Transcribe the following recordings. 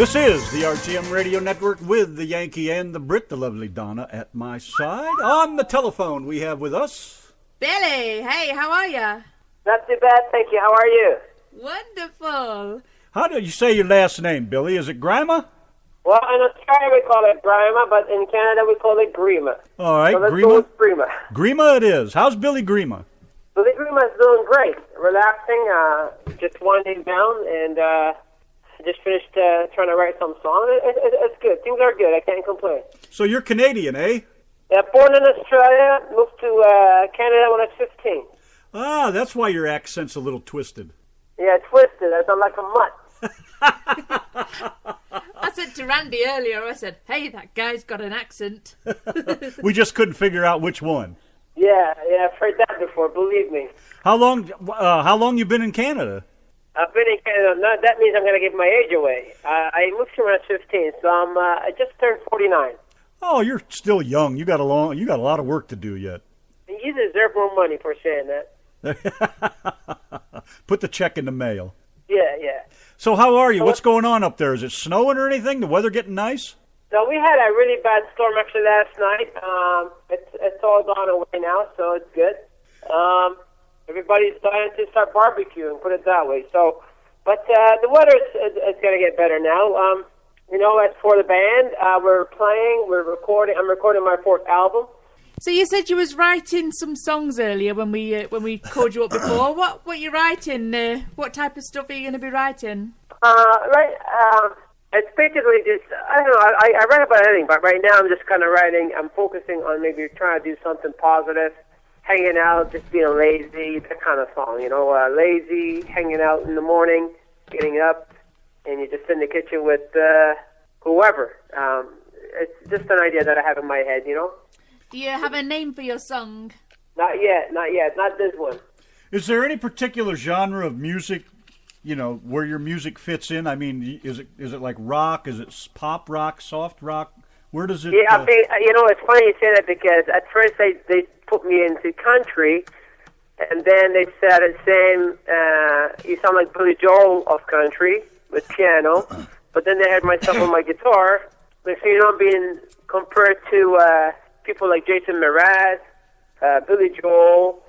This is the RTM Radio Network with the Yankee and the Brit, the lovely Donna at my side. On the telephone, we have with us Billy. Hey, how are you? Not too bad, thank you. How are you? Wonderful. How do you say your last name, Billy? Is it Grima? Well, in Australia we call it Grima, but in Canada we call it Grima. All right, so let's Grima. go with Grima. Grima it is. How's Billy Grima? Billy Grima is doing great. Relaxing, just winding down, and just finished trying to write some songs. It's good. Things are good. I can't complain. So you're Canadian, eh? Yeah, born in Australia, moved to Canada when I was 15. Ah, that's why your accent's a little twisted. Yeah, twisted. I sound like a mutt. I said to Randy earlier, I said, hey, that guy's got an accent. We just couldn't figure out which one. Yeah, I've heard that before, believe me. How long you been in Canada? I've been in Canada. No, that means I'm going to give my age away. I moved here when I was 15, so I just turned 49. Oh, you're still young. You got a lot of work to do yet. You deserve more money for saying that. Put the check in the mail. Yeah. So how are you? What's going on up there? Is it snowing or anything? The weather getting nice? So we had a really bad storm actually last night. It's all gone away now, so it's good. Everybody's starting to start barbecuing, put it that way. So, but the weather is going to get better now. As for the band, we're recording. I'm recording my 4th album. So you said you was writing some songs earlier when we called you up before. What you writing? What type of stuff are you going to be writing? It's basically just, I don't know, I write about anything, but right now I'm just kind of writing. I'm focusing on maybe trying to do something positive, hanging out, just being lazy, that kind of song, lazy, hanging out in the morning, getting up, and you just sit in the kitchen with whoever. It's just an idea that I have in my head, Do you have a name for your song? Not yet, not this one. Is there any particular genre of music, where your music fits in? I mean, is it like rock? Is it pop rock, soft rock? Where does it? Yeah, I think, it's funny you say that because at first they put me into country, and then they started saying, you sound like Billy Joel of country with piano, but then they had myself on my guitar. So, I'm being compared to people like Jason Mraz, Billy Joel,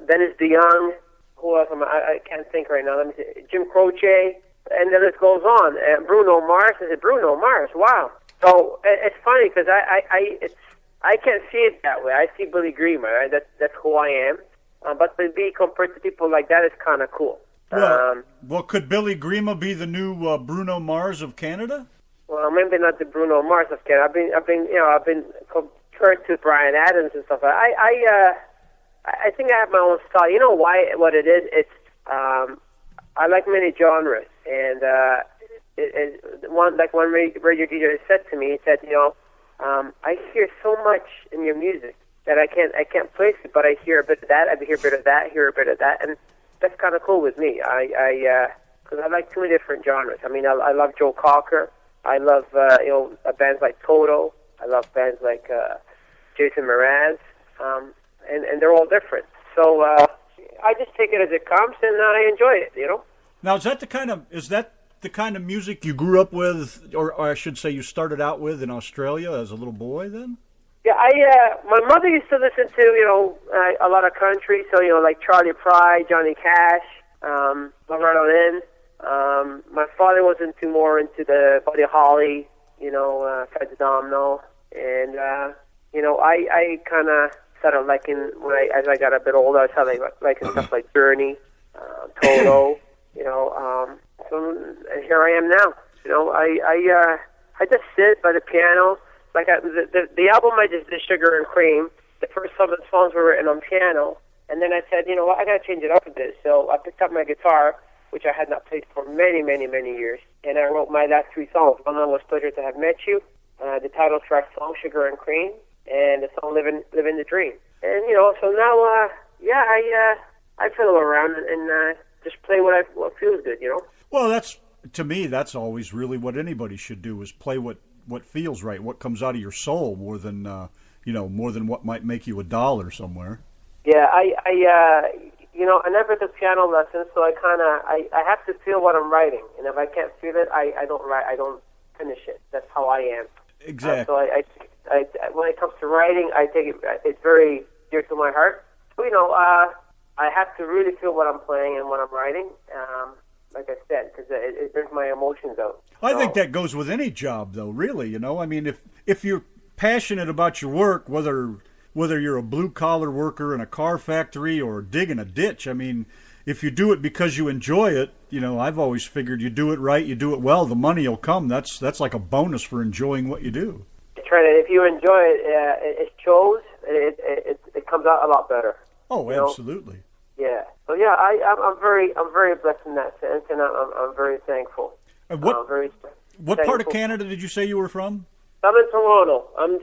Dennis DeYoung, who else? I can't think right now. Let me see. Jim Croce, and the list goes on. Bruno Mars. I said, Bruno Mars, wow. So it's funny because I can't see it that way. I see Billy Grima. Right? That's who I am. But to be compared to people like that is kind of cool. Well, could Billy Grima be the new Bruno Mars of Canada? Well, maybe not the Bruno Mars of Canada. I've been compared to Bryan Adams and stuff. I think I have my own style. You know why? What it is? It's I like many genres, and one radio DJ said to me, he said, I hear so much in your music that I can't place it, but I hear a bit of that, I hear a bit of that, hear a bit of that, and that's kind of cool with me. Because I like too many different genres. I mean, I love Joe Cocker. I love bands like Toto. I love bands like Jason Mraz. And they're all different. So I just take it as it comes, and I enjoy it, Now, is that the kind of music you grew up with, or I should say you started out with in Australia as a little boy then? Yeah, my mother used to listen to, a lot of country, so, like Charlie Pride, Johnny Cash, Loretta Lynn. My father was more into the Buddy Holly, Fred Domino, and, I kind of started liking, as I got a bit older, I started liking stuff like Journey, Toto, so here I am now. I just sit by the piano. Like the album I just did, Sugar and Cream, the first some of the songs were written on piano, and then I said, what, I got to change it up a bit. So I picked up my guitar, which I had not played for many, many, many years, and I wrote my last 3 songs. One of them was Pleasure to Have Met You, the title track song, Sugar and Cream, and the song Living the Dream. And, so now, I fiddle around and just play what feels good, Well, to me, that's always really what anybody should do, is play what feels right, what comes out of your soul, more than what might make you $1 somewhere. Yeah, I never took piano lessons, so I have to feel what I'm writing, and if I can't feel it, I don't write. I don't finish it. That's how I am. Exactly. So I when it comes to writing, I take it. It's very dear to my heart. So, I have to really feel what I'm playing and what I'm writing. Like I said, because it brings my emotions out. I think that goes with any job, though. Really, I mean, if you're passionate about your work, whether you're a blue-collar worker in a car factory or digging a ditch, I mean, if you do it because you enjoy it, I've always figured you do it right, you do it well, the money will come. That's like a bonus for enjoying what you do. That's right. If you enjoy it, it shows. It comes out a lot better. Oh, absolutely. Yeah. So yeah, I'm very blessed in that sense, and I'm very thankful. And what part of Canada did you say you were from? I'm in Toronto. I'm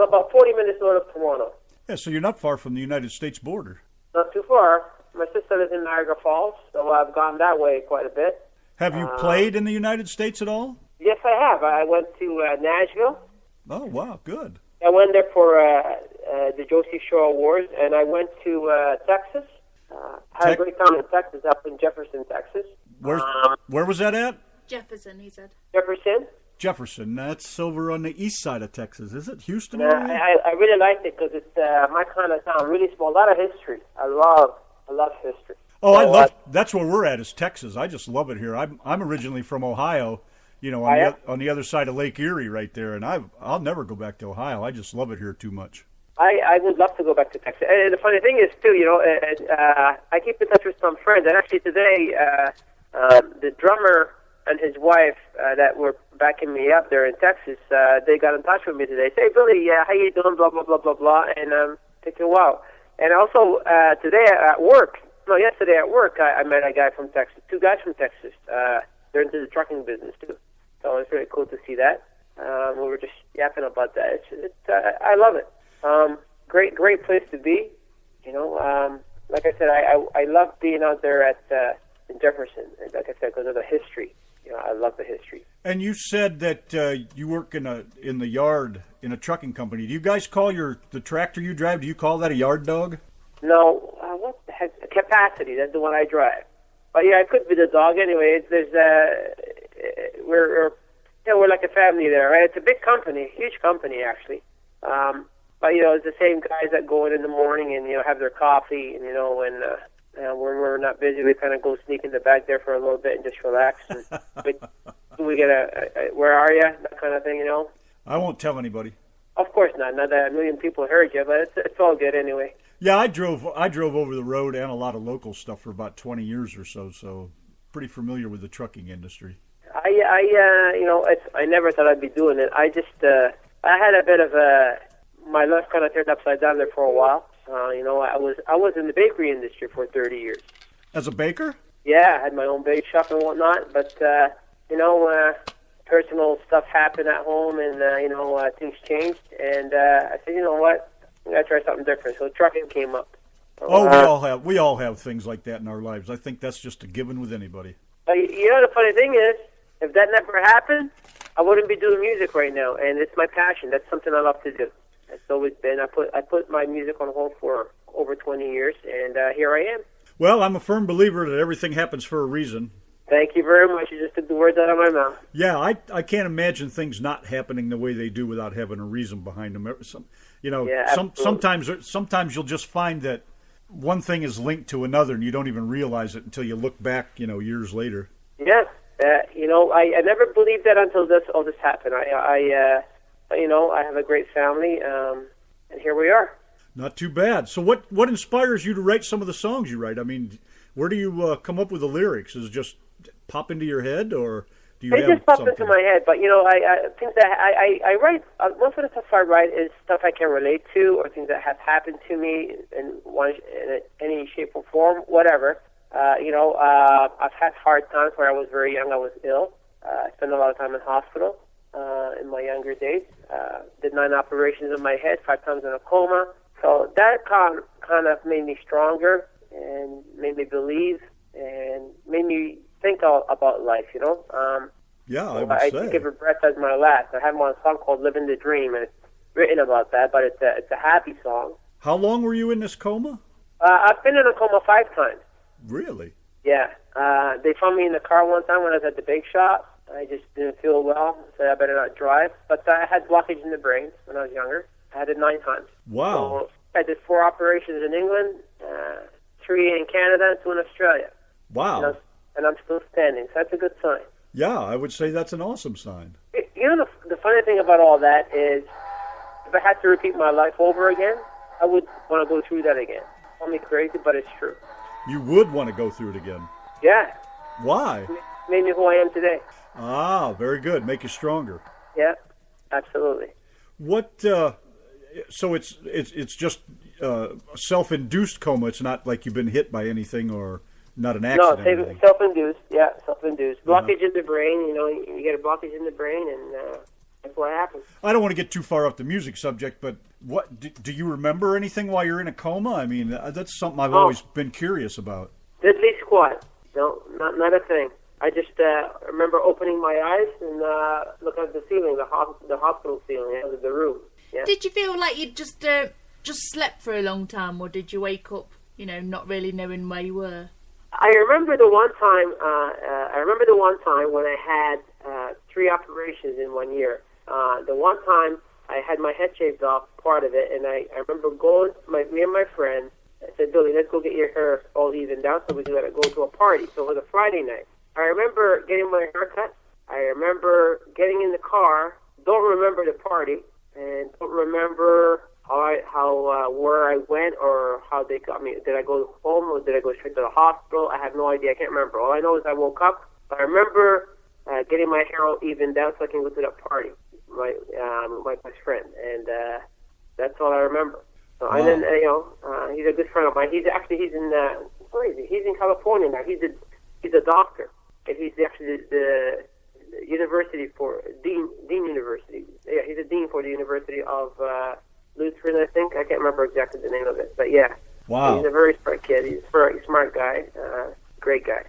about 40 minutes north of Toronto. Yeah, so you're not far from the United States border. Not too far. My sister lives in Niagara Falls, so I've gone that way quite a bit. Have you played in the United States at all? Yes, I have. I went to Nashville. Oh, wow, good. I went there for the Josie Show Awards, and I went to Texas. Had a great time in Texas, up in Jefferson, Texas. Where was that at? Jefferson, he said. Jefferson. That's over on the east side of Texas, is it? Houston area? area? I really liked it because it's my kind of town, really small. A lot of history. I love history. Oh, I love. That's where we're at, is Texas. I just love it here. I'm originally from Ohio, on the other side of Lake Erie, right there, and I'll never go back to Ohio. I just love it here too much. I would love to go back to Texas. And the funny thing is, too, I keep in touch with some friends, and actually today, the drummer and his wife that were backing me up there in Texas, they got in touch with me today. Say, Billy, how you doing? Blah, blah, blah, blah, blah. And I'm thinking, wow. And also, yesterday at work, I met a guy from Texas, two guys from Texas. They're into the trucking business, too. So it's really cool to see that. We were just yapping about that. I love it. Great place to be. Like I said, I love being out there in Jefferson. Like I said, because of the history. I love the history. And you said that you work in the yard in a trucking company. Do you guys call the tractor you drive? Do you call that a yard dog? No. What the heck? Capacity. That's the one I drive. But yeah, I could be the dog anyway. We're like a family there, right? It's a big company, huge company actually. But it's the same guys that go in the morning and have their coffee, and when we're not busy, we kind of go sneak in the back there for a little bit and just relax. And we get where are you? That kind of thing, I won't tell anybody. Of course not. Not that a million people heard you, but it's all good anyway. Yeah, I drove over the road and a lot of local stuff for about 20 years or so pretty familiar with the trucking industry. I never thought I'd be doing it. I had a bit of my life kind of turned upside down there for a while. I was in the bakery industry for 30 years. As a baker? Yeah, I had my own bake shop and whatnot, but personal stuff happened at home, and things changed, and I said, you know what, I'm gonna try something different. So trucking came up. We all have things like that in our lives. I think that's just a given with anybody. The funny thing is, if that never happened, I wouldn't be doing music right now, and it's my passion. That's something I love to do. It's always been. I put my music on hold for over 20 years, and here I am. Well, I'm a firm believer that everything happens for a reason. Thank you very much. You just took the words out of my mouth. Yeah, I can't imagine things not happening the way they do without having a reason behind them. Sometimes you'll just find that one thing is linked to another, and you don't even realize it until you look back, years later. Yeah, I never believed that until all this happened. I have a great family, and here we are. Not too bad. So what inspires you to write some of the songs you write? I mean, where do you come up with the lyrics? Is it just pop into your head, or do you have just pop something? into my head, but I think that I write, most of the stuff I write is stuff I can relate to, or things that have happened to me in any shape or form, whatever. I've had hard times where I was very young. I was ill. I spent a lot of time in hospital in my younger days. Did 9 operations on my head, 5 times in a coma. So that kind of made me stronger and made me believe and made me think about life, Yeah, I would say. I think every breath as my last. I have one song called Living the Dream, and it's written about that, but it's a happy song. How long were you in this coma? I've been in a coma 5 times. Really? Yeah. They found me in the car one time when I was at the bake shop. I just didn't feel well, so I better not drive. But I had blockage in the brain when I was younger. I had it 9 times. Wow. So I did 4 operations in England, 3 in Canada, and 2 in Australia. Wow. And I'm still standing, so that's a good sign. Yeah, I would say that's an awesome sign. You know, the funny thing about all that is, if I had to repeat my life over again, I would want to go through that again. Call me crazy, but it's true. You would want to go through it again. Yeah. Why? Made me who I am today. Ah, very good. Make you stronger. Yeah, absolutely. What? So it's just self-induced coma. It's not like you've been hit by anything or not an accident. No, self-induced. Yeah, self-induced. Blockage in the brain. You know, you get a blockage in the brain, and that's what happens. I don't want to get too far off the music subject, but what do you remember anything while you're in a coma? I mean, that's something I've always been curious about. Diddly squat. No, not a thing. I just remember opening my eyes and looking at the ceiling, the hospital ceiling, the room. Yeah. Did you feel like you just slept for a long time, or did you wake up, not really knowing where you were? I remember the one time when I had 3 operations in 1 year. The one time I had my head shaved off, part of it, and I remember me and my friend. I said, Billy, let's go get your hair all evened out so we can go to a party. So it was a Friday night. I remember getting my hair cut. I remember getting in the car. Don't remember the party, and don't remember where I went or how they got me. Did I go home or did I go straight to the hospital? I have no idea. I can't remember. All I know is I woke up. I remember getting my hair all evened out so I can go to that party. My best friend, and that's all I remember. So, wow. And then he's a good friend of mine. He's in where is he? He's in California now. He's a doctor. And he's actually the university for Dean University. Yeah, he's a dean for the University of Lutheran, I think. I can't remember exactly the name of it, but yeah. Wow. He's a very smart kid. He's a very smart guy. Great guy.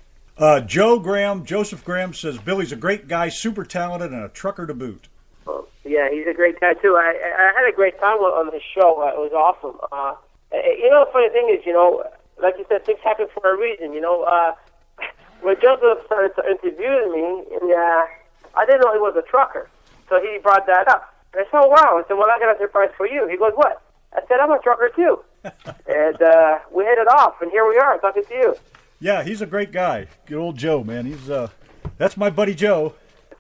Joseph Graham says Billy's a great guy, super talented, and a trucker to boot. Yeah, he's a great guy too. I had a great time on his show. It was awesome. The funny thing is, like you said, things happen for a reason. When Joseph started interviewing me, I didn't know he was a trucker, so he brought that up. And I said, "Oh wow!" I said, "Well, I got a surprise for you." He goes, "What?" I said, "I'm a trucker too," and we hit it off, and here we are talking to you. Yeah, he's a great guy. Good old Joe, man. He's that's my buddy Joe.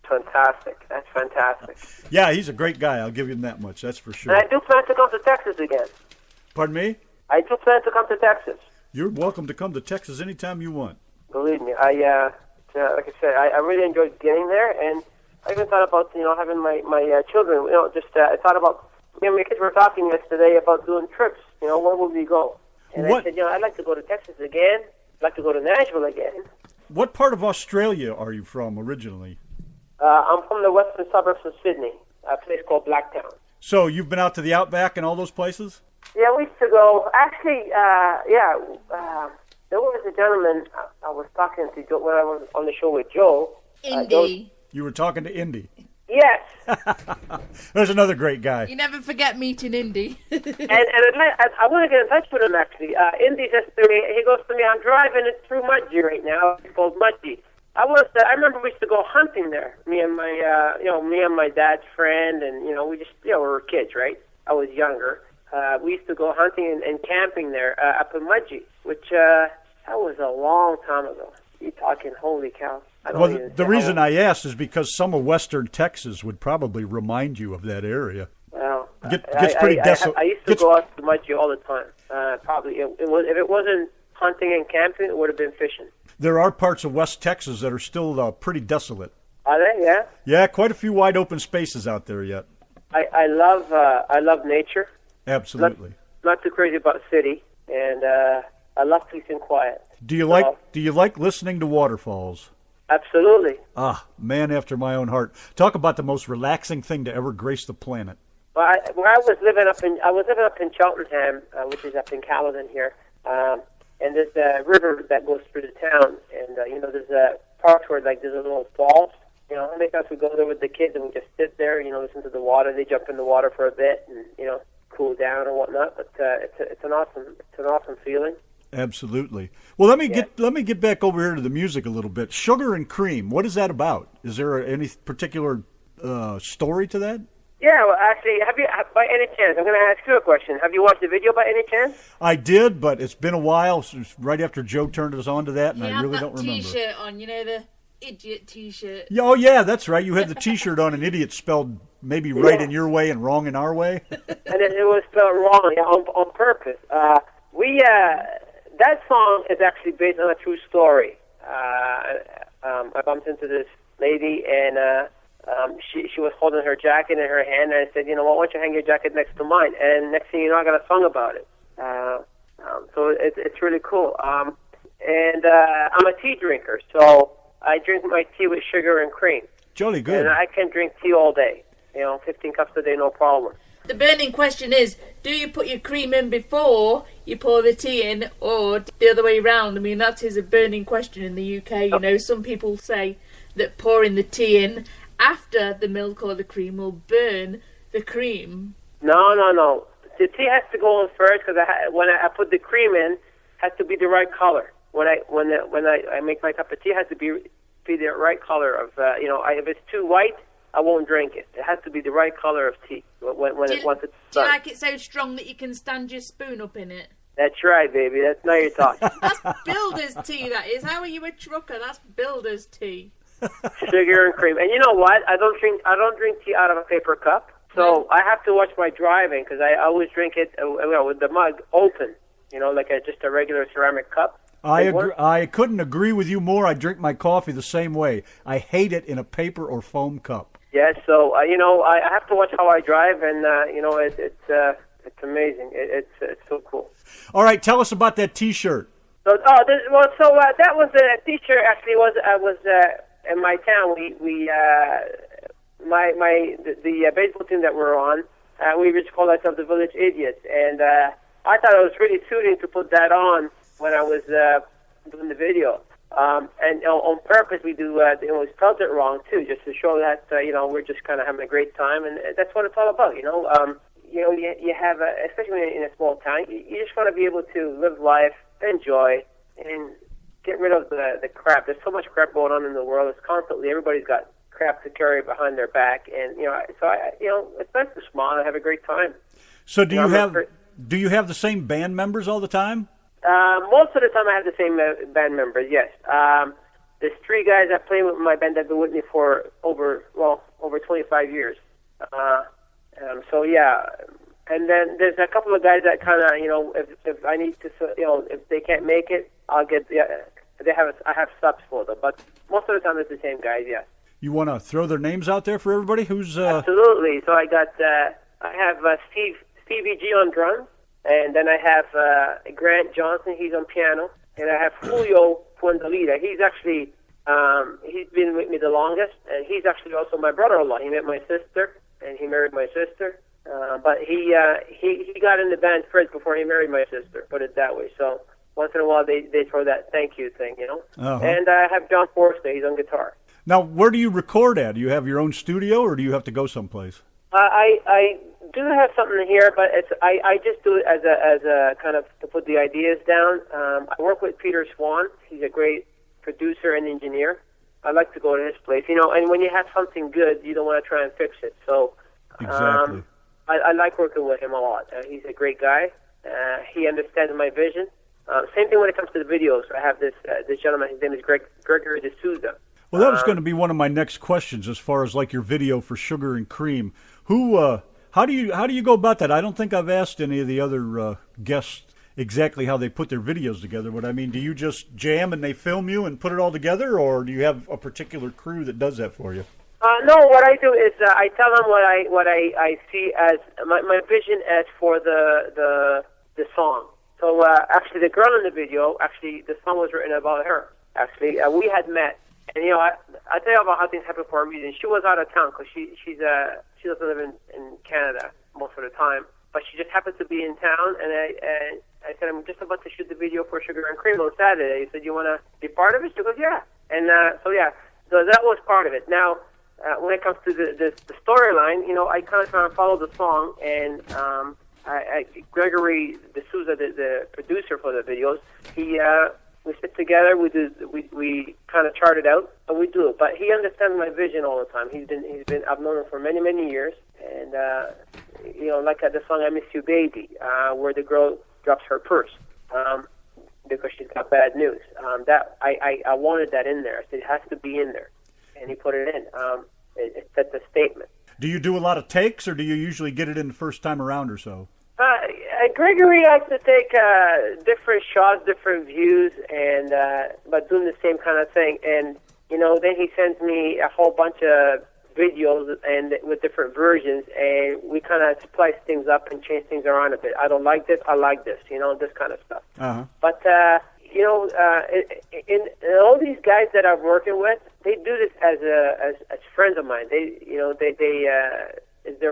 Fantastic. That's fantastic. Yeah, he's a great guy. I'll give him that much. That's for sure. And I do plan to come to Texas again. Pardon me? I do plan to come to Texas. You're welcome to come to Texas anytime you want. Believe me, like I said, I really enjoyed getting there, and I even thought about having my children. I thought about my kids were talking yesterday about doing trips. Where would we go? And I said, I'd like to go to Texas again. I'd like to go to Nashville again. What part of Australia are you from originally? I'm from the western suburbs of Sydney, a place called Blacktown. So you've been out to the Outback and all those places? Yeah, we used to go. Actually, there was a gentleman I was talking to Joe, when I was on the show with Joe. Indy. You were talking to Indy. Yes. There's another great guy. You never forget meeting Indy. and I want to get in touch with him, actually. Indy says to me, he goes to me, I'm driving it through Mudgee right now. It's called Mudgee. I remember we used to go hunting there. Me and my dad's friend, and we just, we were kids, right? I was younger. We used to go hunting and camping there up in Mudgee, which that was a long time ago. You're talking, holy cow! Well, the reason I asked is because some of western Texas would probably remind you of that area. Well, gets pretty desolate. I used to go out to Mudgee all the time. Probably, if it wasn't hunting and camping, it would have been fishing. There are parts of West Texas that are still pretty desolate. Are they? Yeah. Yeah, quite a few wide open spaces out there yet. I love nature. Absolutely. Not too crazy about the city, and I love peace and quiet. Do you like listening to waterfalls? Absolutely. Ah, man after my own heart. Talk about the most relaxing thing to ever grace the planet. Well, I was living up in Cheltenham, which is up in Caledon here, and there's a river that goes through the town, and there's a part where there's a little falls. How many times we go there with the kids and we just sit there, listen to the water. They jump in the water for a bit, and cool down or whatnot. But it's an awesome feeling. Absolutely. Well, let me get back over here to the music a little bit. Sugar and Cream. What is that about? Is there any particular story to that? Yeah, well, actually, by any chance, I'm going to ask you a question. Have you watched the video by any chance? I did, but it's been a while since right after Joe turned us on to that, and I really don't remember. He had that T-shirt on, the idiot T-shirt. Yeah, oh, yeah, that's right. You had the T-shirt on, and idiot spelled maybe right in your way and wrong in our way. And it was spelled wrong on purpose. That song is actually based on a true story. I bumped into this lady, and she was holding her jacket in her hand, and I said, why don't you hang your jacket next to mine? And next thing you know, I got a song about it. So it's really cool. And I'm a tea drinker, so I drink my tea with sugar and cream. Jolly good. And I can drink tea all day. 15 cups a day, no problem. The burning question is, do you put your cream in before you pour the tea in, or the other way around? I mean, that is a burning question in the UK. Some people say that pouring the tea in after the milk or the cream will burn the cream. No. The tea has to go in first, because when I put the cream in, it has to be the right color. When I make my cup of tea, it has to be the right color of, if it's too white, I won't drink it. It has to be the right color of tea once it's done. Do you like it so strong that you can stand your spoon up in it? That's right, baby. Now you're talking. That's builder's tea, that is. How are you a trucker? That's builder's tea. Sugar and cream. And you know what? I don't drink tea out of a paper cup. So I have to watch my driving, because I always drink it with the mug open, like just a regular ceramic cup. I couldn't agree with you more. I drink my coffee the same way. I hate it in a paper or foam cup. Yes, so I have to watch how I drive, and it's amazing. It's so cool. All right, tell us about that T-shirt. So that was a T-shirt. Actually, was in my town. The baseball team that we're on, we just call ourselves the Village Idiots, and I thought it was really suiting to put that on when I was doing the video. And on purpose, we spelled it wrong too, just to show that we're just kind of having a great time, and that's what it's all about. You have, especially in a small town, you just want to be able to live life, enjoy, and get rid of the crap. There's so much crap going on in the world. It's constantly, everybody's got crap to carry behind their back, and it's nice to smile and have a great time. So do you have the same band members all the time? Most of the time I have the same band members, yes. There's 3 guys that play with my band that have been with me for over 25 years. So yeah, and then there's a couple of guys that kind of, if I need to, if they can't make it, I'll get, I have subs for them, but most of the time it's the same guys, yes. You want to throw their names out there for everybody? Who's Absolutely. So I have Stevie G on drums. And then I have Grant Johnson, he's on piano. And I have Julio Fuenzalida. He's actually, he's been with me the longest. And he's actually also my brother-in-law. He met my sister, and he married my sister. But he got in the band first before he married my sister, put it that way. So once in a while they throw that thank you thing, Uh-huh. And I have John Forster, he's on guitar. Now, where do you record at? Do you have your own studio, or do you have to go someplace? I do have something here, but I just do it as a kind of to put the ideas down. I work with Peter Swan. He's a great producer and engineer. I like to go to his place, and when you have something good, you don't want to try and fix it. So exactly. I like working with him a lot. He's a great guy. He understands my vision. Same thing when it comes to the videos. I have this gentleman. His name is Gregory D'Souza. Well, that was going to be one of my next questions, as far as like your video for Sugar and Cream. How do you go about that? I don't think I've asked any of the other guests exactly how they put their videos together. But I mean, do you just jam and they film you and put it all together, or do you have a particular crew that does that for you? No, what I do is I tell them what I see as my vision as for the song. So actually, the girl in the video, the song was written about her. Actually, we had met. And I tell you about how things happen for a reason. She was out of town because she doesn't live in Canada most of the time, but she just happened to be in town. And I said, I'm just about to shoot the video for Sugar and Cream on Saturday. He said, you want to be part of it? She goes, yeah. And so that was part of it. Now, when it comes to the storyline, I kind of try to follow the song, and Gregory D'Souza, the producer for the videos, we sit together, we kind of chart it out, and we do it. But he understands my vision all the time. I've known him for many, many years, and like the song "I Miss You, Baby," where the girl drops her purse because she's got bad news. That I wanted that in there. I said it has to be in there, and he put it in. It sets a statement. Do you do a lot of takes, or do you usually get it in the first time around or so? Gregory likes to take different shots, different views, and but doing the same kind of thing. And then he sends me a whole bunch of videos and with different versions, and we kind of splice things up and change things around a bit. I don't like this. I like this. This kind of stuff. Uh-huh. But in all these guys that I'm working with, they do this as friends of mine. They're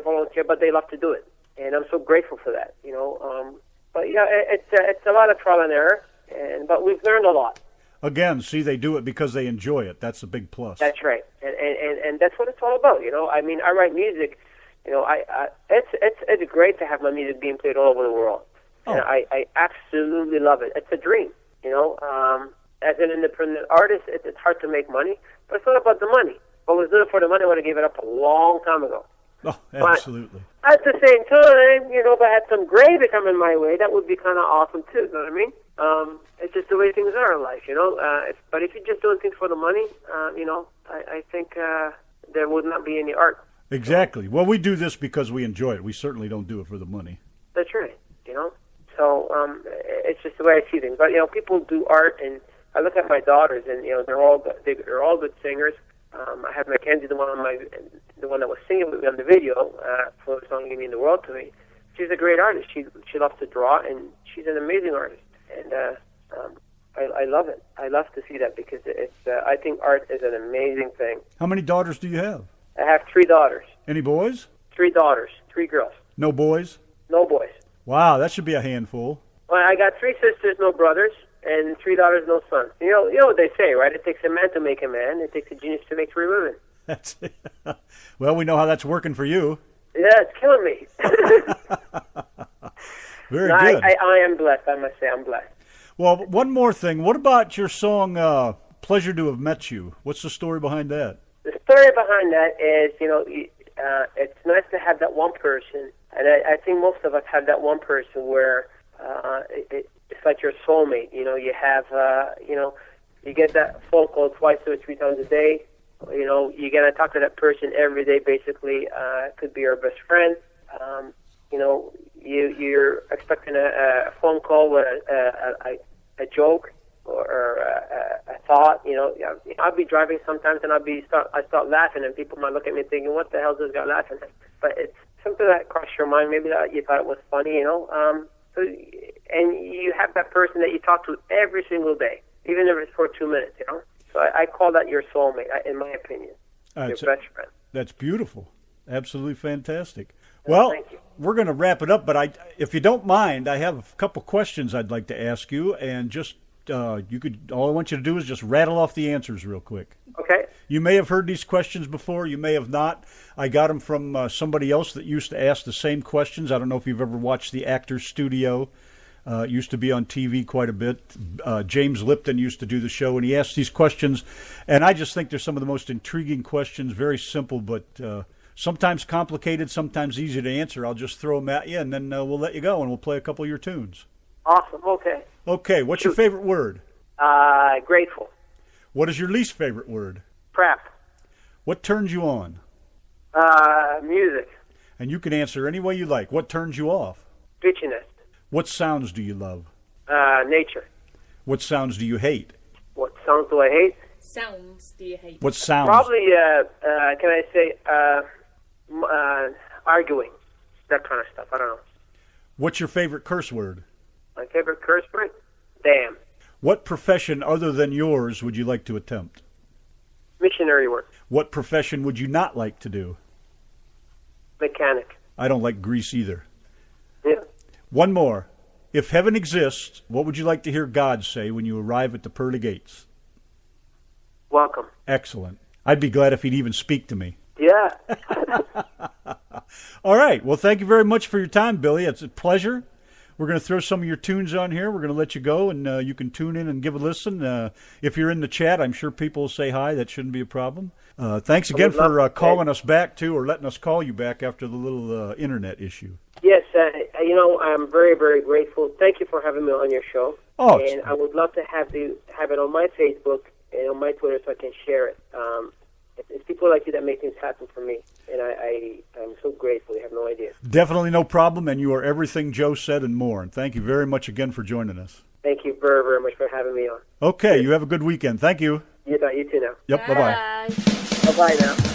volunteer, but they love to do it. And I'm so grateful for that, But it's a lot of trial and error, but we've learned a lot. Again, see, they do it because they enjoy it. That's a big plus. That's right, and that's what it's all about, I mean, I write music, it's great to have my music being played all over the world. Oh. And I absolutely love it. It's a dream, As an independent artist, it's hard to make money, but it's not about the money. If I was doing it for the money, I would have given it up a long time ago. Oh, absolutely. But at the same time, if I had some gravy coming my way, that would be kind of awesome too. You know what I mean? It's just the way things are in life, But if you're just doing things for the money, I think there would not be any art. Exactly. Well, we do this because we enjoy it. We certainly don't do it for the money. That's right. So it's just the way I see things. But people do art, and I look at my daughters, and they're all good singers. I have Mackenzie, the one that was singing with me on the video for the song "You Mean the World to Me." She's a great artist. She loves to draw, and she's an amazing artist. And I love it. I love to see that because I think art is an amazing thing. How many daughters do you have? I have 3 daughters. Any boys? 3 daughters, 3 girls. No boys? No boys. Wow, that should be a handful. Well, I got 3 sisters, no brothers, and 3 daughters, no sons. You know what they say, right? It takes a man to make a man. It takes a genius to make 3 women. That's it. Well, we know how that's working for you. Yeah, it's killing me. Very good. I am blessed. I must say I'm blessed. Well, one more thing. What about your song, Pleasure to Have Met You? What's the story behind that? The story behind that is, it's nice to have that one person, and I think most of us have that one person where it's like your soulmate. You have, you get that phone call twice or 3 times a day. You're going to talk to that person every day, basically. It could be your best friend. You're expecting a phone call with a joke or a thought. I'll be driving sometimes and I start laughing, and people might look at me thinking, "What the hell is this guy laughing at?" But it's something that crossed your mind. Maybe that you thought it was funny, and you have that person that you talk to every single day, even if it's for 2 minutes, So I call that your soulmate, in my opinion, your best friend. That's beautiful. Absolutely fantastic. Well, thank you. We're going to wrap it up, but if you don't mind, I have a couple questions I'd like to ask you, and just all I want you to do is just rattle off the answers real quick. Okay. You may have heard these questions before. You may have not. I got them from somebody else that used to ask the same questions. I don't know if you've ever watched the Actors Studio. It used to be on TV quite a bit. James Lipton used to do the show, and he asked these questions. And I just think they're some of the most intriguing questions, very simple, but sometimes complicated, sometimes easy to answer. I'll just throw them at you, and then we'll let you go, and we'll play a couple of your tunes. Awesome. Okay. Okay, what's your favorite word? Grateful. What is your least favorite word? Crap. What turns you on? Music. And you can answer any way you like. What turns you off? Bitchiness. What sounds do you love? Nature. What sounds do you hate? What sounds do I hate? Sounds do you hate? What sounds? Probably, can I say, arguing. That kind of stuff. I don't know. What's your favorite curse word? My favorite curse word? Damn. What profession other than yours would you like to attempt? Missionary work. What profession would you not like to do? Mechanic. I don't like grease either. Yeah. One more. If heaven exists, what would you like to hear God say when you arrive at the pearly gates? Welcome. Excellent. I'd be glad if he'd even speak to me. Yeah. All right. Well, thank you very much for your time, Billy. It's a pleasure. We're going to throw some of your tunes on here. We're going to let you go, and you can tune in and give a listen. If you're in the chat, I'm sure people will say hi. That shouldn't be a problem. Thanks again for calling us back, too, or letting us call you back after the little internet issue. Yes, I'm very, very grateful. Thank you for having me on your show. Oh, and I would love to have it on my Facebook and on my Twitter so I can share it. It's people like you that make things happen for me, and I'm so grateful. You have no idea. Definitely no problem, and you are everything Joe said and more. And thank you very much again for joining us. Thank you very, very much for having me on. Okay, you have a good weekend. Thank you. You too now. Yep, bye-bye. Bye-bye now.